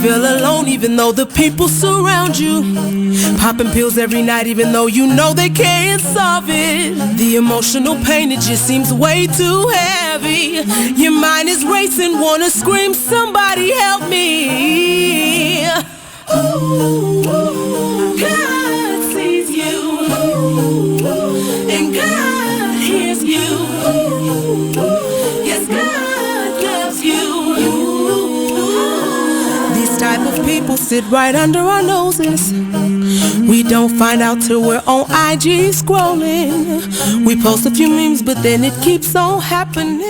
feel alone even though the people surround you. Popping pills every night even though you know they can't solve it. The emotional pain, it just seems way too heavy. Your mind is racing, wanna scream, somebody help me. Ooh, God sees you, and God hears you. Yes, God loves you. These type of people sit right under our noses. We don't find out till we're on IG scrolling. We post a few memes, but then it keeps on happening.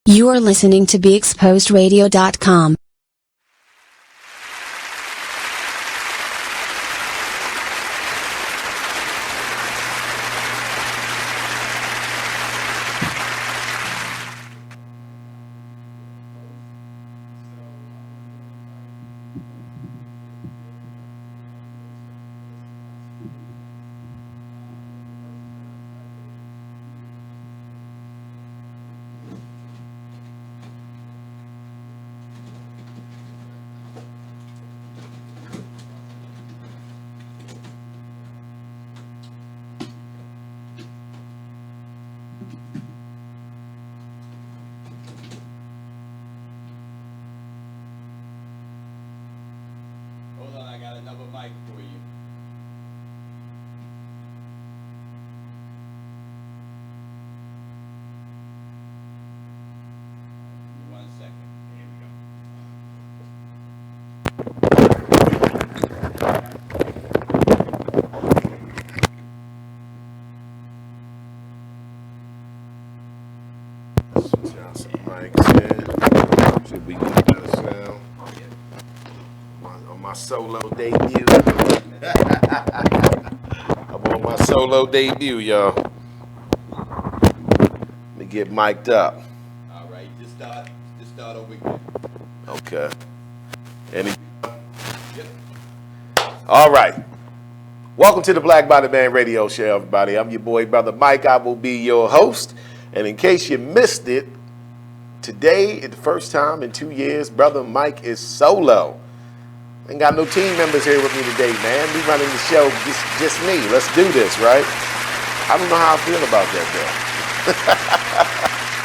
You are listening to BeExposedRadio.com. Should we get better sound? On my solo debut. I'm on my solo debut, y'all. Let me get mic'd up. All right, just start over again. Okay. Any? Yep. All right. Welcome to the Black Body Man Radio Show, everybody. I'm your boy, Brother Mike. I will be your host. And in case you missed it, today is the first time in 2 years, Brother Mike is solo. Ain't got no team members here with me today, man. We running the show, just me. Let's do this, right? I don't know how I feel about that,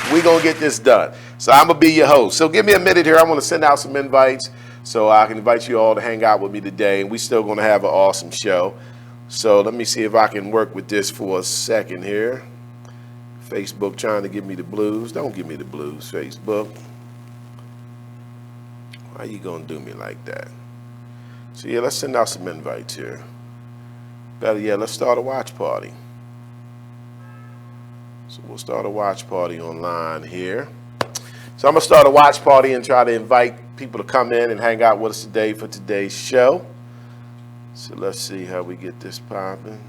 though. We gonna get this done. So I'm gonna be your host. So give me a minute here. I want to send out some invites so I can invite you all to hang out with me today. And we still gonna have an awesome show. So let me see if I can work with this for a second here. Facebook trying to give me the blues. Don't give me the blues, Facebook. Why you gonna do me like that? So yeah, let's send out some invites here. Better yet, let's start a watch party. So we'll start a watch party online here. So I'm gonna start a watch party and try to invite people to come in and hang out with us today for today's show. So let's see how we get this popping.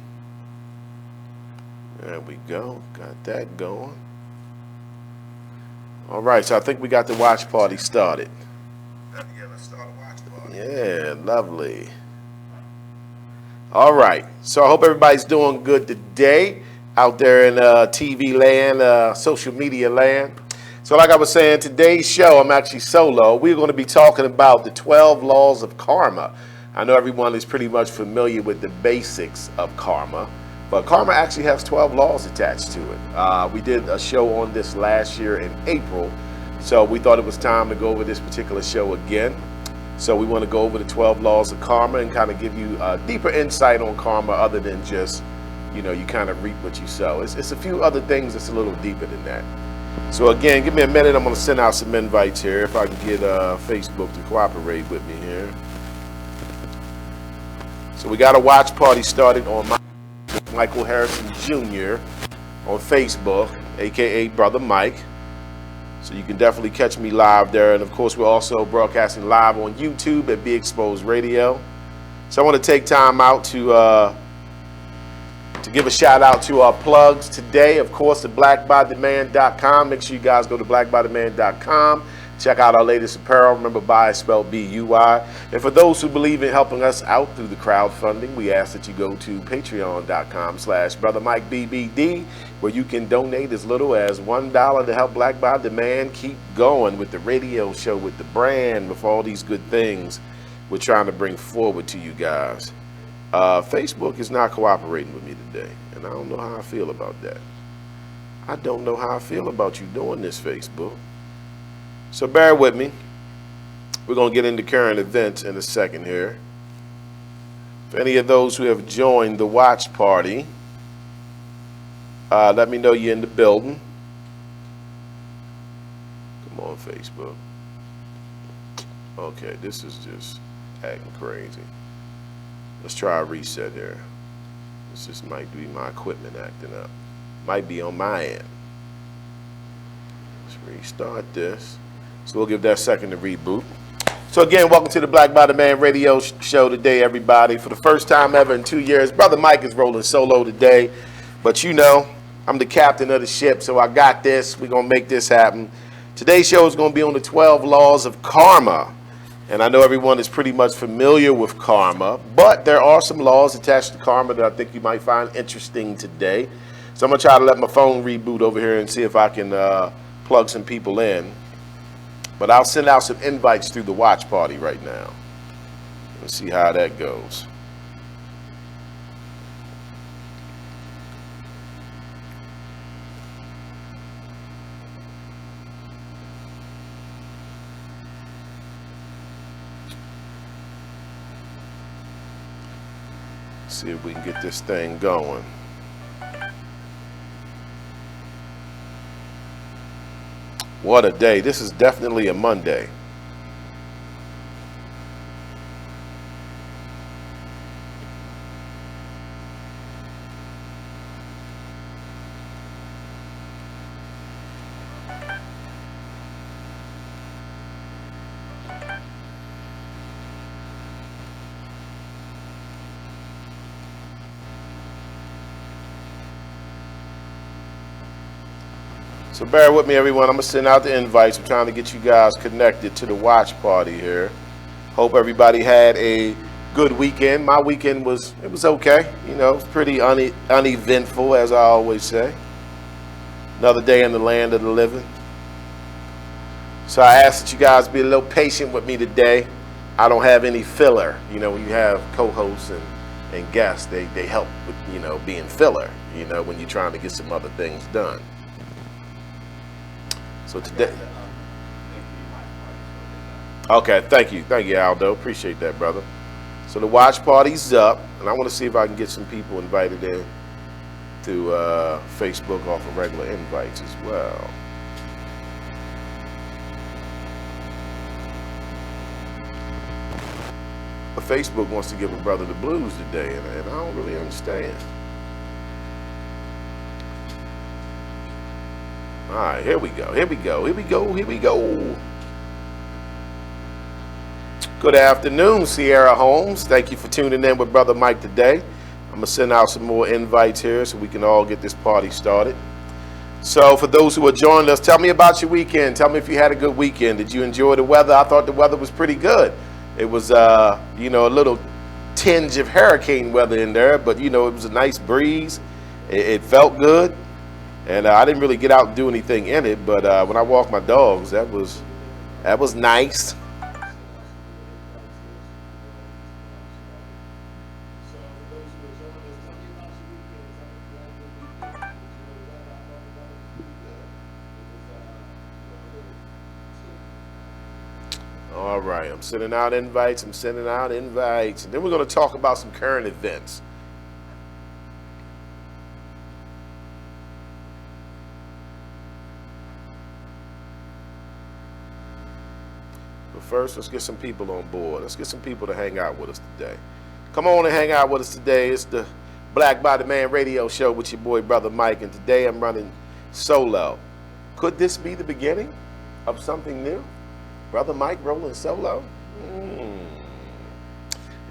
There we go, got that going. All right, so I think we got the watch party started. Yeah, let's start a watch party. Yeah, lovely. All right, so I hope everybody's doing good today out there in TV land, social media land. So like I was saying, today's show, I'm actually solo. We're going to be talking about the 12 laws of karma. I know everyone is pretty much familiar with the basics of karma. But karma actually has 12 laws attached to it. We did a show on this last year in April, so we thought it was time to go over this particular show again. So we want to go over the 12 laws of karma and kind of give you a deeper insight on karma other than just, you know, you kind of reap what you sow. It's a few other things that's a little deeper than that. So again, give me a minute. I'm going to send out some invites here if I can get Facebook to cooperate with me here. So we got a watch party started on Michael Harrison Jr. on Facebook, aka Brother Mike. So you can definitely catch me live there. And of course, we're also broadcasting live on YouTube at Be Exposed Radio. So I want to take time out to give a shout out to our plugs today. Of course, at blackbodyman.com. Make sure you guys go to blackbodyman.com. Check out our latest apparel. Remember, buy is spelled B-U-Y. And for those who believe in helping us out through the crowdfunding, we ask that you go to patreon.com/BrotherMikeBBD, where you can donate as little as $1 to help Black by Demand keep going with the radio show, with the brand, with all these good things we're trying to bring forward to you guys. Facebook is not cooperating with me today, and I don't know how I feel about that. I don't know how I feel about you doing this, Facebook. So bear with me. We're going to get into current events in a second here. For any of those who have joined the watch party, let me know you're in the building. Come on, Facebook. Okay, this is just acting crazy. Let's try a reset here. This just might be my equipment acting up. Might be on my end. Let's restart this. So we'll give that a second to reboot. So again, welcome to the Black by Demand radio show today, everybody. For the first time ever in 2 years, Brother Mike is rolling solo today. But you know, I'm the captain of the ship, so I got this. We're going to make this happen. Today's show is going to be on the 12 laws of karma. And I know everyone is pretty much familiar with karma, but there are some laws attached to karma that I think you might find interesting today. So I'm going to try to let my phone reboot over here and see if I can plug some people in. But I'll send out some invites through the watch party right now. Let's see how that goes. See if we can get this thing going. What a day. This is definitely a Monday. So bear with me, everyone. I'm going to send out the invites. I'm trying to get you guys connected to the watch party here. Hope everybody had a good weekend. My weekend was okay. You know, pretty uneventful, as I always say. Another day in the land of the living. So I ask that you guys be a little patient with me today. I don't have any filler. You know, when you have co-hosts and guests, they help with, you know, being filler, you know, when you're trying to get some other things done. So today, okay, thank you, Aldo. Appreciate that, brother. So the watch party's up, and I want to see if I can get some people invited in through Facebook off of regular invites as well. But Facebook wants to give a brother the blues today, and I don't really understand. All right, here we go. Good afternoon, Sierra Holmes. Thank you for tuning in with Brother Mike today. I'm going to send out some more invites here so we can all get this party started. So for those who are joining us, tell me about your weekend. Tell me if you had a good weekend. Did you enjoy the weather? I thought the weather was pretty good. It was, you know, a little tinge of hurricane weather in there, but, you know, it was a nice breeze. It felt good. And I didn't really get out and do anything in it, but when I walked my dogs, that was nice. All right, I'm sending out invites. And then we're going to talk about some current events. First, let's get some people on board. Let's get some people to hang out with us today. Come on and hang out with us today. It's the Black by Demand radio show with your boy, Brother Mike, and today I'm running solo. Could this be the beginning of something new? Brother Mike rolling solo?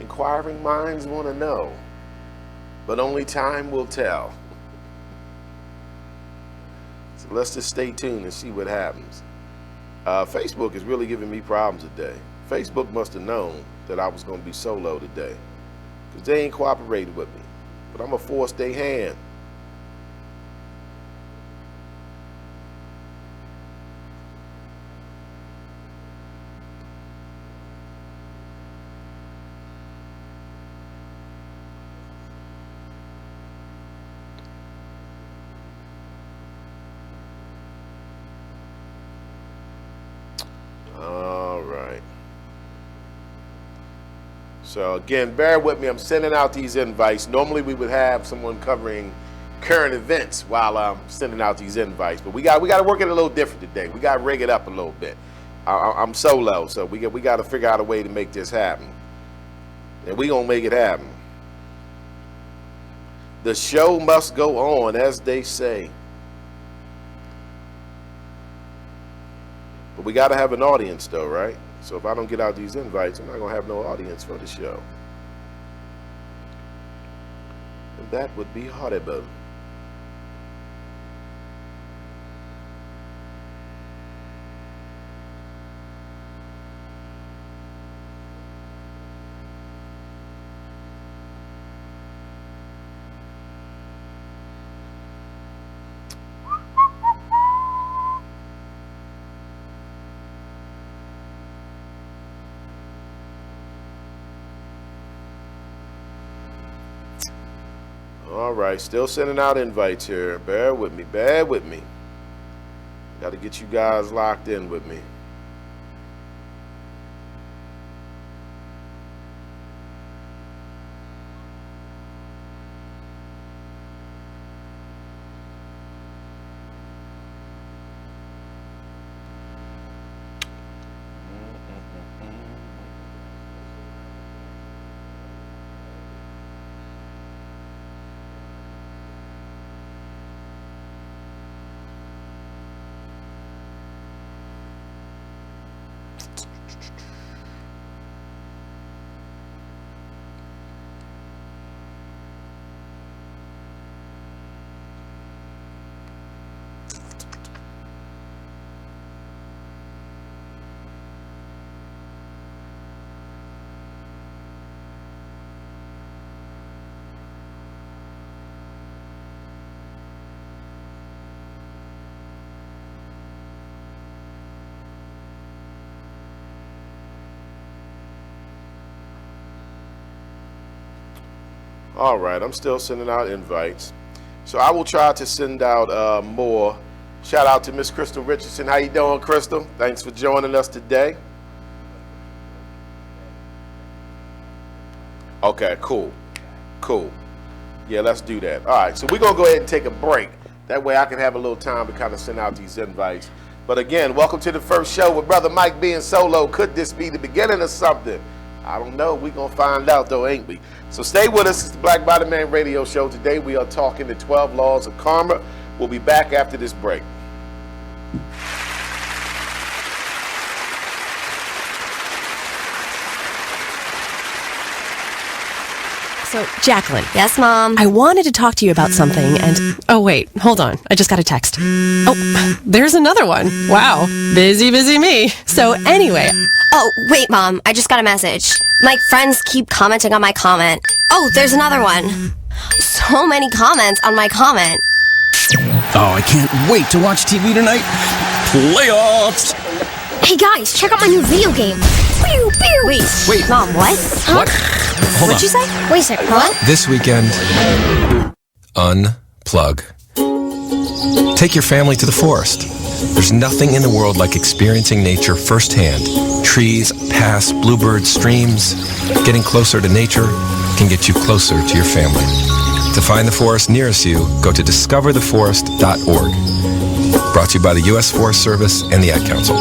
Inquiring minds want to know, but only time will tell. So let's just stay tuned and see what happens. Facebook is really giving me problems today. Facebook must have known that I was going to be solo today, because they ain't cooperated with me. But I'm going to force their hand. All right. So again, bear with me. I'm sending out these invites. Normally we would have someone covering current events while I'm sending out these invites, but we got to work it a little different today. We got to rig it up a little bit. I'm solo, so we got to figure out a way to make this happen, and we gonna make it happen. The show must go on, as they say. But we got to have an audience, though, right? So if I don't get out these invites, I'm not going to have no audience for the show. And that would be horrible. All right, still sending out invites here. Bear with me, bear with me. Got to get you guys locked in with me. All right, I'm still sending out invites. So I will try to send out more. Shout out to Miss Crystal Richardson. How you doing, Crystal? Thanks for joining us today. Okay, cool. Cool. Yeah, let's do that. All right, so we're going to go ahead and take a break. That way I can have a little time to kind of send out these invites. But again, welcome to the first show with Brother Mike being solo. Could this be the beginning of something? I don't know. We're going to find out, though, ain't we? So stay with us. It's the Black Bottom Man Radio Show. Today we are talking the 12 Laws of Karma. We'll be back after this break. So, Jacqueline. Yes, Mom? I wanted to talk to you about something and... Oh, wait. Hold on. I just got a text. Oh, there's another one. Wow. Busy me. So, anyway... Oh, wait, Mom. I just got a message. My friends keep commenting on my comment. Oh, there's another one. So many comments on my comment. Oh, I can't wait to watch TV tonight. Playoffs! Hey, guys, check out my new video game. Pew, pew. Wait. Mom, what? Huh? What? Hold What'd on. you say? Wait a second, what? This weekend, unplug. Take your family to the forest. There's nothing in the world like experiencing nature firsthand. Trees, paths, bluebirds, streams. Getting closer to nature can get you closer to your family. To find the forest nearest you, go to discovertheforest.org. Brought to you by the U.S. Forest Service and the Ad Council.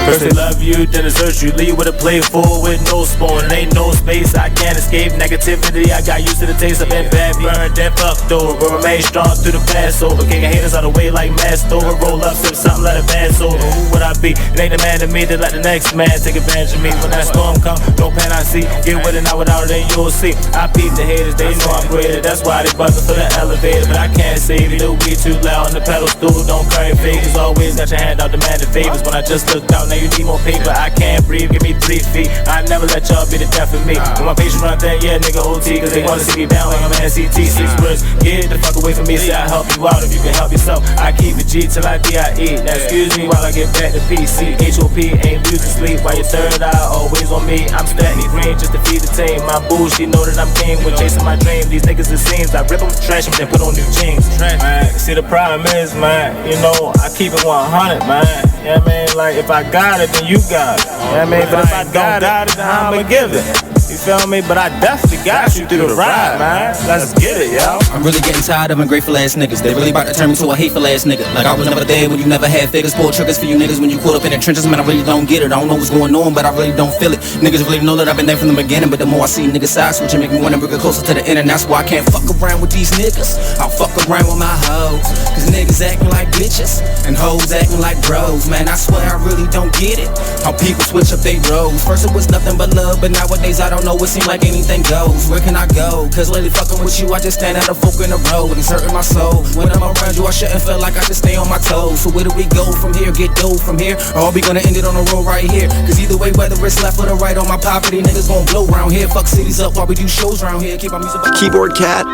First they love you, you, then desert you. Leave with a plate full with no spoon. It ain't no space, I can't escape negativity. I got used to the taste. I've been bad, burned, then fucked over. But remain strong through the Passover. Kicking haters out of the way like masked over. Roll up, sip something, let it pass over. Who would I be? It ain't the man to me to let the next man take advantage of me. When that storm come, no pan I see. Get with it, not without it, then you'll see. I peep the haters, they know I'm greater. That's why they buzzing for the elevator. But I can't save you, the weed too loud on the pedal stool. Don't carry favors, always got your hand out demanding favors. When I just looked out, now you need more paper. I can't breathe, give me 3 feet. I never let y'all be the death of me. When my patient run there, yeah, nigga OT. Cause they wanna see me down like I'm NCT. 6 words, get the fuck away from me. Say I help you out if you can help yourself. I keep it G till I DIE. Now excuse me while I get back to PC. HOP ain't used to sleep while your third eye always on me. I'm stacking green just to feed the team. My boo, she know that I'm king when chasing my dream. These niggas it seems I rip them, trash them, then put on new jeans. Man, see the problem is, man, you know, I keep it 100, man. Yeah, man, like if I got it, then you got it. Yeah, man, but if I don't got it, then I'ma give it. You feel me? But I definitely got you through the ride, man. Let's get it, yo. I'm really getting tired of ungrateful ass niggas. They really about to turn me to a hateful ass nigga. Like I was never there when you never had figures. Pull triggers for you niggas when you caught up in the trenches. Man, I really don't get it. I don't know what's going on, but I really don't feel it. Niggas really know that I've been there from the beginning. But the more I see niggas side switching, make me wanna bring it closer to the end. And that's why I can't fuck around with these niggas. I'll fuck around with my hoes. Cause niggas acting like bitches and hoes acting like bros. Man, I swear I really don't get it. How people switch up they roles. First it was nothing but love, but nowadays I don't know. It seems like anything goes. Where can I go? Cause lately fucking with you, I just stand at a fork in the road. And it's hurting my soul. When I'm around you, I shouldn't feel like I should stay on my toes. So where do we go from here? Get dough from here? Or are we gonna end it on the road right here? Cause either way, whether it's left or the right on my property, niggas gon' blow round here. Fuck cities up while we do shows round here. Keep our music up. Keyboard Cat,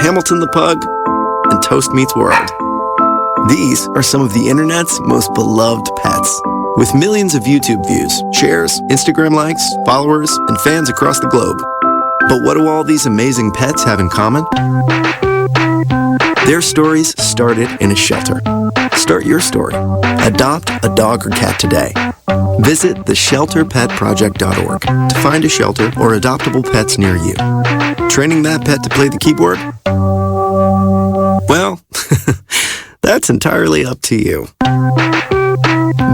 Hamilton the Pug, and Toast Meets World. These are some of the internet's most beloved pets. With millions of YouTube views, shares, Instagram likes, followers, and fans across the globe. But what do all these amazing pets have in common? Their stories started in a shelter. Start your story. Adopt a dog or cat today. Visit theshelterpetproject.org to find a shelter or adoptable pets near you. Training that pet to play the keyboard? Well, that's entirely up to you.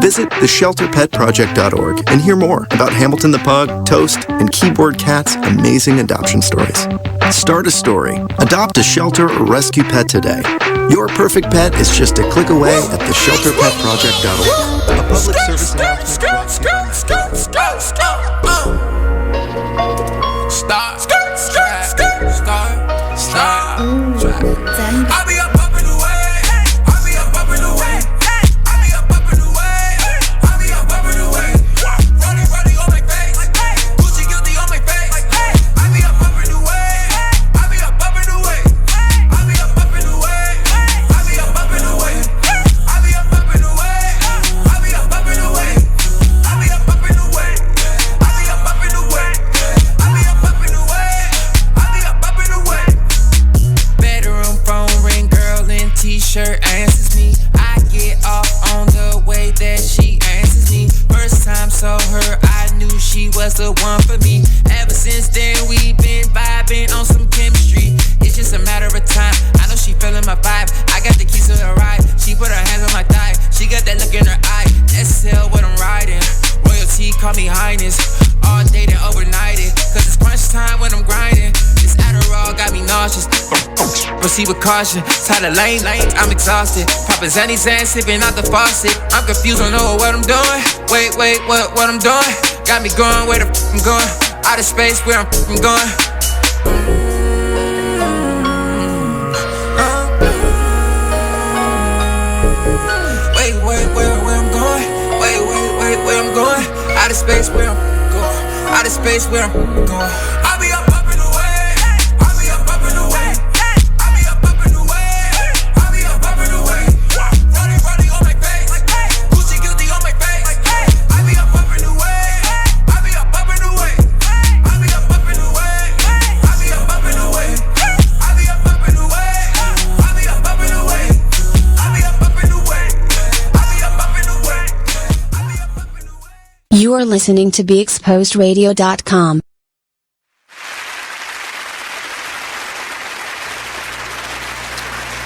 Visit theshelterpetproject.org and hear more about Hamilton the Pug, Toast, and Keyboard Cat's amazing adoption stories. Start a story, adopt a shelter or rescue pet today. Your perfect pet is just a click away at theshelterpetproject.org. A public service announcement. I'll be up in the way. I'll be up in the way. I'll be up in the way. I'll be up in the way. Running on my face. Gucci guilty on my face. I'll be up in the way. I'll be up in the way. I'll be up in the way. I'll be up in the way. I'll be up in the way. I'll be up in the way. I'll be up in the way. I'll be up in the way. I'll be up in the way. I'll be up in the way. Bedroom phone ring, girl in t-shirt answers me. I get off on the way that she answers me. First time saw her, I knew she was the one for me. Ever since then, we've been vibing on some chemistry. It's just a matter of time. I know she feeling my vibe. I got the keys to the ride. She put her hands on my thigh. She got that look in her eye. SL what I'm riding. Royalty, call me highness. All day and overnighted. Cause it's crunch time when I'm grinding. This Adderall got me nauseous. Proceed with caution. Tired of lane, I'm exhausted. Poppin' Zanny Zan, sipping out the faucet. I'm confused, don't know what I'm doing. Wait, what I'm doing? Got me going where the I'm going. Out of space where I'm going. Wait, where I'm going? Wait, where I'm going? Out of space where I'm going. Out of space where I'm going. I'll be up in the way. I'll be up in the way. I'll be up in the way. I'll be up in the way. Running on my face. Gucci guilty on my face. I'll be up in the way. I'll be up in the way. I'll be up in the way. I'll be up in the way. I'll be up in the way. I'll be up in the way. I'll be up in the way. I'll be up in the way. You are listening to BeExposedRadio.com.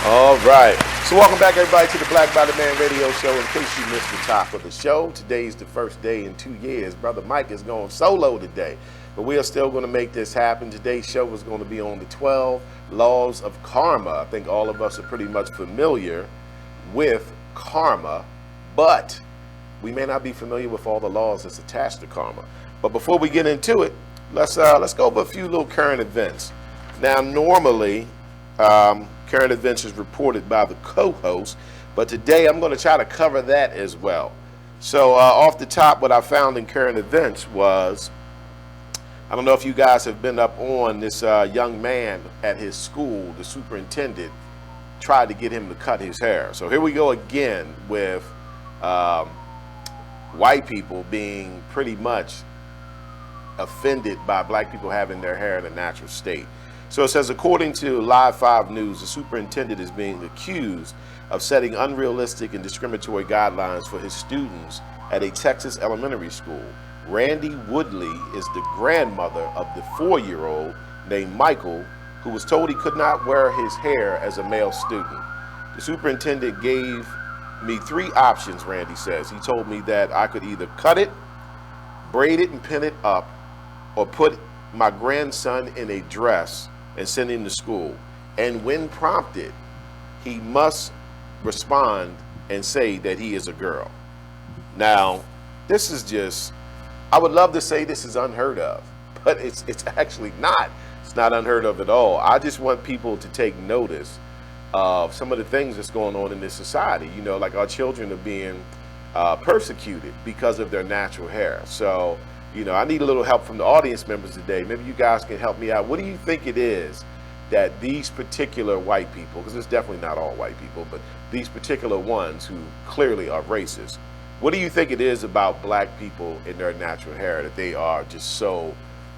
All right. So welcome back, everybody, to the Black Body Man Radio Show. In case you missed the top of the show, today's the first day in 2 years. Brother Mike is going solo today, but we are still going to make this happen. Today's show is going to be on the 12 laws of karma. I think all of us are pretty much familiar with karma, but we may not be familiar with all the laws that's attached to karma. But before we get into it, let's go over a few little current events. Now, normally, current events is reported by the co-host, but today I'm going to try to cover that as well. So off the top, what I found in current events was, I don't know if you guys have been up on this young man at his school. The superintendent tried to get him to cut his hair. So here we go again with white people being pretty much offended by black people having their hair in a natural state. So it says, according to Live 5 News, the superintendent is being accused of setting unrealistic and discriminatory guidelines for his students at a Texas elementary school. Randy Woodley is the grandmother of the 4-year-old named Michael, who was told he could not wear his hair as a male student. The superintendent gave me 3 options, Randy says. He told me that I could either cut it, braid it and pin it up, or put my grandson in a dress and send him to school. And when prompted, he must respond and say that he is a girl. Now, this is just, I would love to say this is unheard of, but it's actually not. It's not unheard of at all. I just want people to take notice of some of the things that's going on in this society. You know, like our children are being persecuted because of their natural hair. So, you know, I need a little help from the audience members today. Maybe you guys can help me out. What do you think it is that these particular white people, because it's definitely not all white people, but these particular ones who clearly are racist, what do you think it is about black people in their natural hair that they are just so,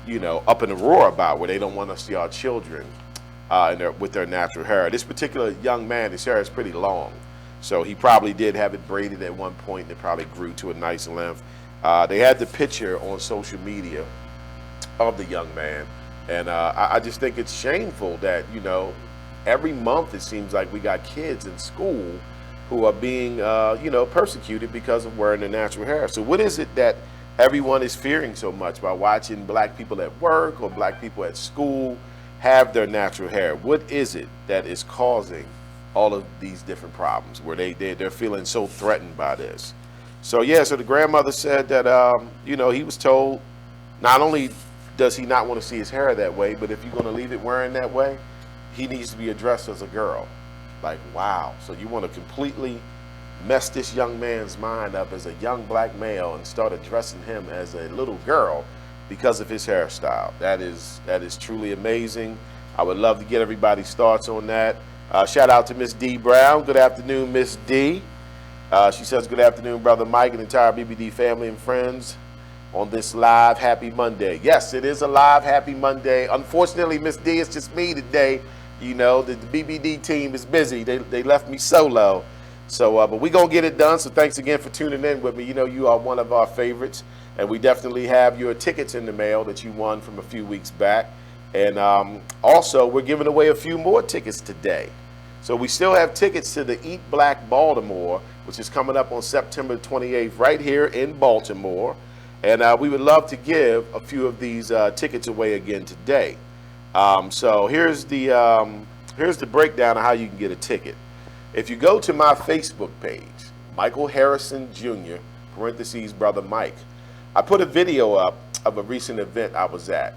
you know, up in a roar about, where they don't want to see our children with their natural hair? This particular young man, his hair is pretty long. So he probably did have it braided at one point, and it probably grew to a nice length. They had the picture on social media of the young man, and I just think it's shameful that, you know, every month it seems like we got kids in school who are being, you know, persecuted because of wearing their natural hair. So what is it that everyone is fearing so much by watching black people at work or black people at school have their natural hair? What is it that is causing all of these different problems where they're feeling so threatened by this? So yeah, so the grandmother said that, you know, he was told not only does he not want to see his hair that way, but if you're going to leave it wearing that way, he needs to be addressed as a girl. Like, wow. So you want to completely mess this young man's mind up as a young black male and start addressing him as a little girl because of his hairstyle. That is truly amazing. I would love to get everybody's thoughts on that. Shout out to Miss D Brown. Good afternoon, Miss D. She says, good afternoon, Brother Mike and the entire BBD family and friends on this live Happy Monday. Yes, it is a live Happy Monday. Unfortunately, Miss D, it's just me today. You know, the BBD team is busy. They left me solo. So, but we're going to get it done. So thanks again for tuning in with me. You know, you are one of our favorites, and we definitely have your tickets in the mail that you won from a few weeks back. And also, we're giving away a few more tickets today. So we still have tickets to the Eat Black Baltimore, which is coming up on September 28th right here in Baltimore. And we would love to give a few of these tickets away again today. So here's the breakdown of how you can get a ticket. If you go to my Facebook page, Michael Harrison Jr., parentheses, Brother Mike, I put a video up of a recent event I was at.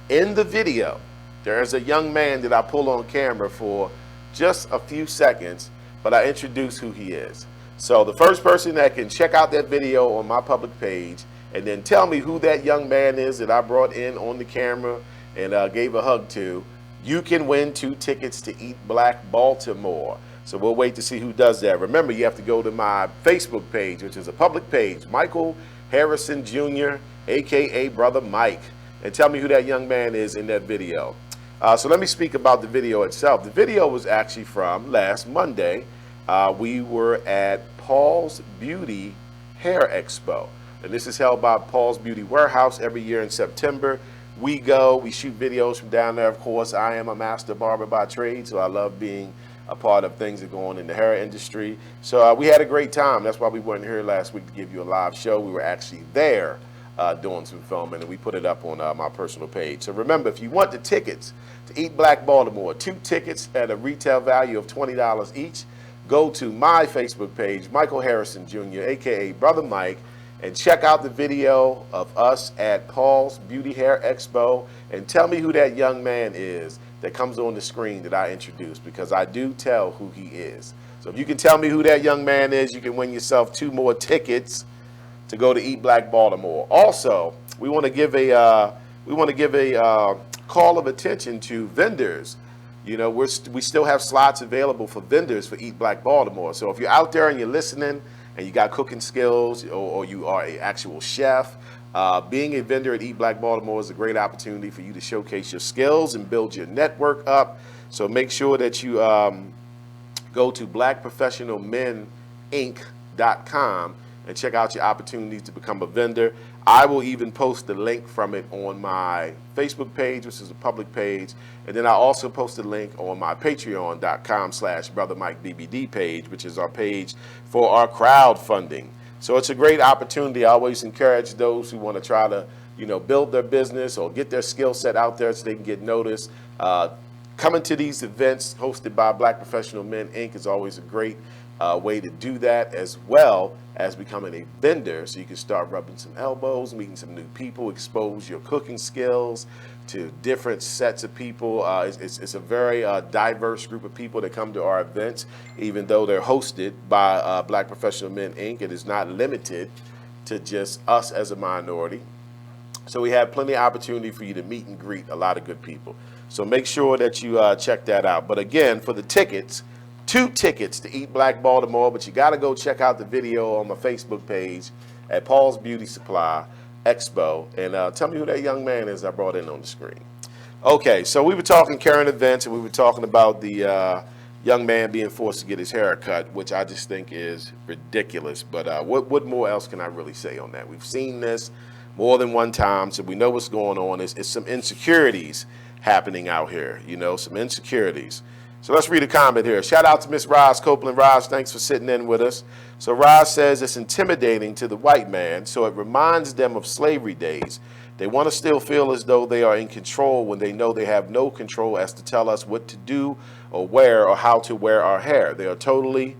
In the video, there's a young man that I pull on camera for just a few seconds, but I introduce who he is. So the first person that can check out that video on my public page and then tell me who that young man is that I brought in on the camera and gave a hug to, you can win 2 tickets to Eat Black Baltimore. So we'll wait to see who does that. Remember, you have to go to my Facebook page, which is a public page, Michael Harrison Jr., aka Brother Mike, and tell me who that young man is in that video. So let me speak about the video itself. The video was actually from last Monday. We were at Paul's Beauty Hair Expo. And this is held by Paul's Beauty Warehouse every year in September. We go, we shoot videos from down there. Of course, I am a master barber by trade, so I love being a part of things that go on in the hair industry. So we had a great time. That's why we weren't here last week to give you a live show. We were actually there doing some filming, and we put it up on my personal page. So remember, if you want the tickets to Eat Black Baltimore, 2 tickets at a retail value of $20 each, go to my Facebook page, Michael Harrison Jr., aka Brother Mike, and check out the video of us at Paul's Beauty Hair Expo, and tell me who that young man is that comes on the screen that I introduced, because I do tell who he is. So if you can tell me who that young man is, you can win yourself 2 more tickets to go to Eat Black Baltimore. Also, we want to give a call of attention to vendors. You know, we still have slots available for vendors for Eat Black Baltimore. So if you're out there and you're listening and you got cooking skills, or you are an actual chef, being a vendor at Eat Black Baltimore is a great opportunity for you to showcase your skills and build your network up. So make sure that you go to blackprofessionalmeninc.com and check out your opportunities to become a vendor. I will even post the link from it on my Facebook page, which is a public page. And then I also post a link on my patreon.com/BrotherMikeBBD page, which is our page for our crowdfunding. So it's a great opportunity. I always encourage those who want to try to, build their business or get their skill set out there so they can get noticed. Coming to these events hosted by Black Professional Men Inc. is always a great way to do that, as well as becoming a vendor, so you can start rubbing some elbows, meeting some new people, expose your cooking skills to different sets of people. It's a very diverse group of people that come to our events, even though they're hosted by Black Professional Men Inc. It is not limited to just us as a minority. So we have plenty of opportunity for you to meet and greet a lot of good people. So make sure that you check that out. But again, for the tickets, 2 tickets to Eat Black Baltimore, but you got to go check out the video on my Facebook page at Paul's Beauty Supply Expo, and tell me who that young man is I brought in on the screen. Okay, so we were talking current events, and we were talking about the young man being forced to get his hair cut, which I just think is ridiculous. But what more else can I really say on that? We've seen this more than one time, so we know what's going on. It's some insecurities happening out here, some insecurities. So let's read a comment here. Shout out to Miss Roz Copeland. Roz, thanks for sitting in with us. So Roz says it's intimidating to the white man, so it reminds them of slavery days. They want to still feel as though they are in control when they know they have no control as to tell us what to do or wear or how to wear our hair. They are totally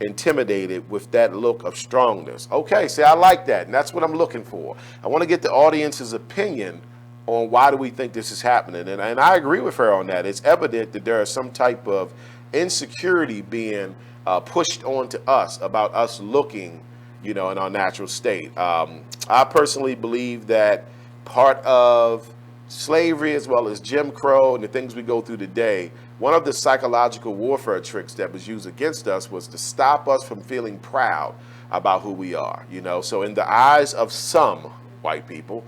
intimidated with that look of strongness. Okay, see, I like that, and that's what I'm looking for. I want to get the audience's opinion on why do we think this is happening. And I agree with her on that. It's evident that there is some type of insecurity being pushed onto us about us looking, in our natural state. I personally believe that part of slavery, as well as Jim Crow and the things we go through today, one of the psychological warfare tricks that was used against us was to stop us from feeling proud about who we are. So in the eyes of some white people,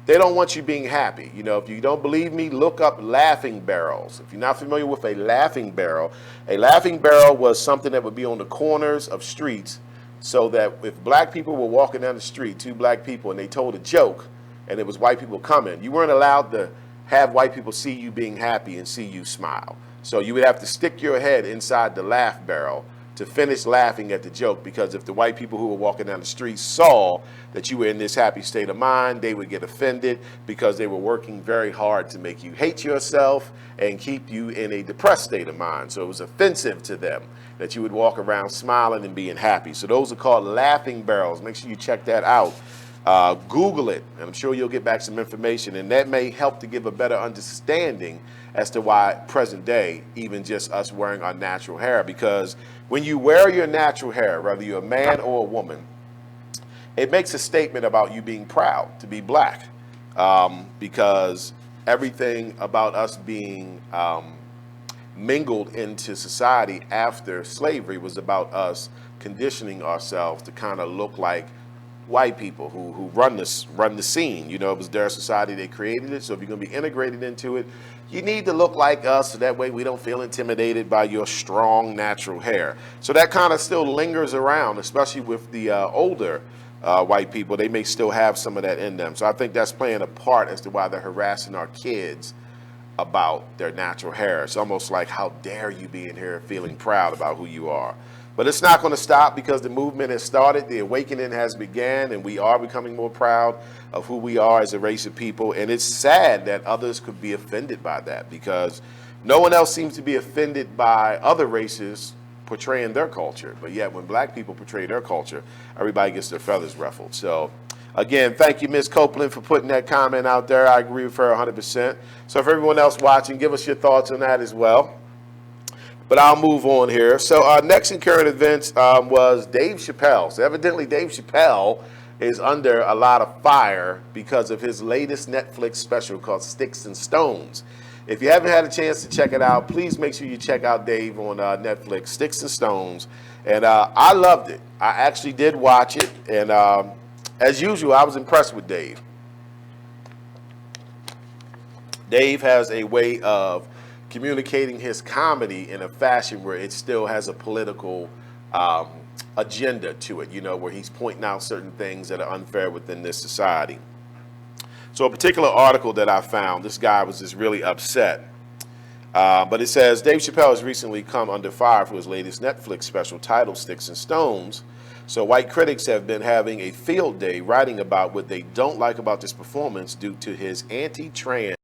they don't want you being happy. If you don't believe me, look up laughing barrels. If you're not familiar with a laughing barrel was something that would be on the corners of streets, so that if black people were walking down the street, 2 black people, and they told a joke, and it was white people coming, you weren't allowed to have white people see you being happy and see you smile. So you would have to stick your head inside the laugh barrel to finish laughing at the joke, because if the white people who were walking down the street saw that you were in this happy state of mind, they would get offended, because they were working very hard to make you hate yourself and keep you in a depressed state of mind. So it was offensive to them that you would walk around smiling and being happy. So those are called laughing barrels. Make sure you check that out. Google it, and I'm sure you'll get back some information, and that may help to give a better understanding as to why present day, even just us wearing our natural hair, because when you wear your natural hair, whether you're a man or a woman, it makes a statement about you being proud to be black, because everything about us being mingled into society after slavery was about us conditioning ourselves to kind of look like white people who run the scene. It was their society, they created it. So if you're going to be integrated into it, you need to look like us, so that way we don't feel intimidated by your strong natural hair. So that kind of still lingers around, especially with the older white people. They may still have some of that in them. So I think that's playing a part as to why they're harassing our kids about their natural hair. It's almost like, how dare you be in here feeling proud about who you are. But it's not going to stop, because the movement has started, the awakening has began, and we are becoming more proud of who we are as a race of people. And it's sad that others could be offended by that, because no one else seems to be offended by other races portraying their culture. But yet when black people portray their culture, everybody gets their feathers ruffled. So again, thank you, Ms. Copeland, for putting that comment out there. I agree with her 100%. So for everyone else watching, give us your thoughts on that as well. But I'll move on here. So next in current events was Dave Chappelle. So evidently Dave Chappelle is under a lot of fire because of his latest Netflix special called Sticks and Stones. If you haven't had a chance to check it out, please make sure you check out Dave on Netflix, Sticks and Stones. And I loved it. I actually did watch it. And as usual, I was impressed with Dave. Dave has a way of communicating his comedy in a fashion where it still has a political agenda to it, you know, where he's pointing out certain things that are unfair within this society. So a particular article that I found, this guy was just really upset. But it says, Dave Chappelle has recently come under fire for his latest Netflix special titled Sticks and Stones. So white critics have been having a field day writing about what they don't like about this performance due to his anti-trans